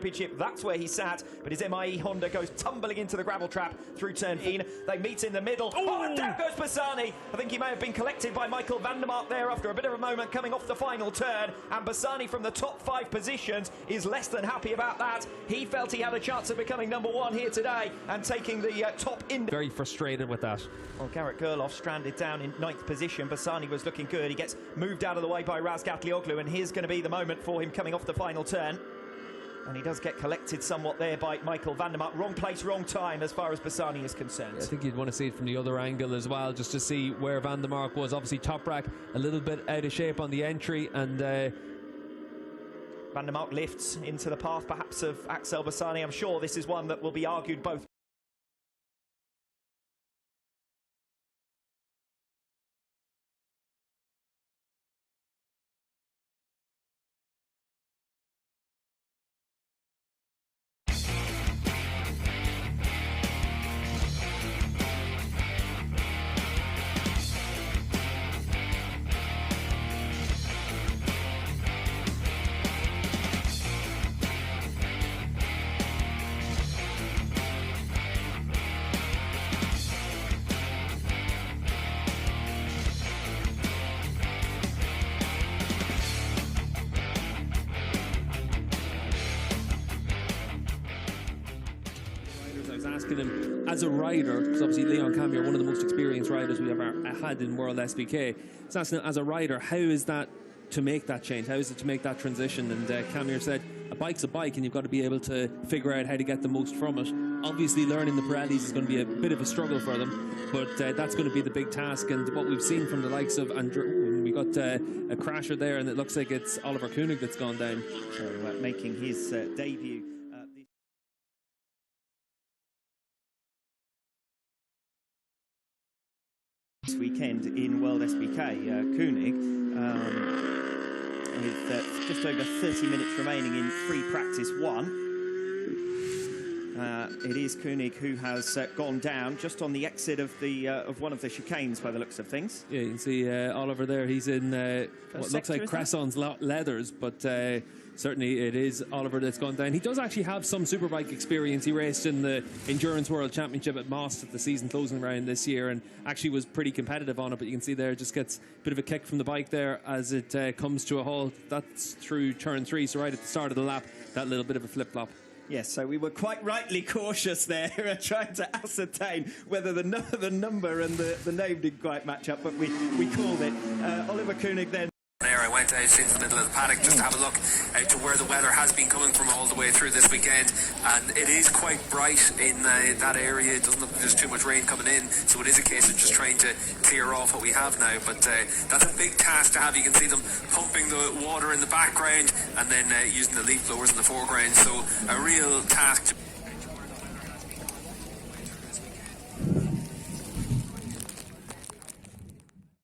Championship. That's where he sat, but his MIE Honda goes tumbling into the gravel trap through turn 15. They meet in the middle. Oh, and down goes Bassani. I think he may have been collected by Michael van der Mark there after a bit of a moment coming off the final turn, and Bassani from the top 5 positions is less than happy about that. He felt he had a chance of becoming #1 here today and taking the top in. Very frustrated with that. Well, Garrett Gerloff stranded down in 9th position. Bassani was looking good. He gets moved out of the way by Razgat Lioglu, and here's going to be the moment for him coming off the final turn. And he does get collected somewhat there by Michael van der Mark. Wrong place, wrong time as far as Bassani is concerned. Yeah, I think you'd want to see it from the other angle as well, just to see where van der Mark was. Obviously top rack, a little bit out of shape on the entry, and van der Mark lifts into the path perhaps of Axel Bassani. I'm sure this is one that will be argued both. Asking him as a rider, because obviously Leon Camier, one of the most experienced riders we ever had in World SBK, it's asking him as a rider, how is that to make that change? How is it to make that transition? And Camier said, a bike's a bike and you've got to be able to figure out how to get the most from it. Obviously learning the Pirellis is going to be a bit of a struggle for them, but that's going to be the big task. And what we've seen from the likes of Andrew, we got a crasher there, and it looks like it's Oliver Koenig that's gone down. So making his debut this weekend in World SBK. Koenig with just over 30 minutes remaining in free practice 1. It is Koenig who has gone down just on the exit of the one of the chicanes by the looks of things. Yeah, you can see Oliver there. He's in what looks like Cresson's leathers, but certainly it is Oliver that's gone down. He does actually have some superbike experience. He raced in the Endurance World Championship at Most at the season closing round this year, and actually was pretty competitive on it. But you can see there, just gets a bit of a kick from the bike there as it comes to a halt. That's through turn 3, so right at the start of the lap, that little bit of a flip-flop. Yes, so we were quite rightly cautious there, trying to ascertain whether the number and the name didn't quite match up, but we called it. Oliver Koenig then. There I went out into the middle of the paddock just to have a look out to where the weather has been coming from all the way through this weekend, and it is quite bright in that area. It doesn't look like there's too much rain coming in, so it is a case of just trying to clear off what we have now, but that's a big task to have. You can see them pumping the water in the background and then using the leaf blowers in the foreground, so a real task to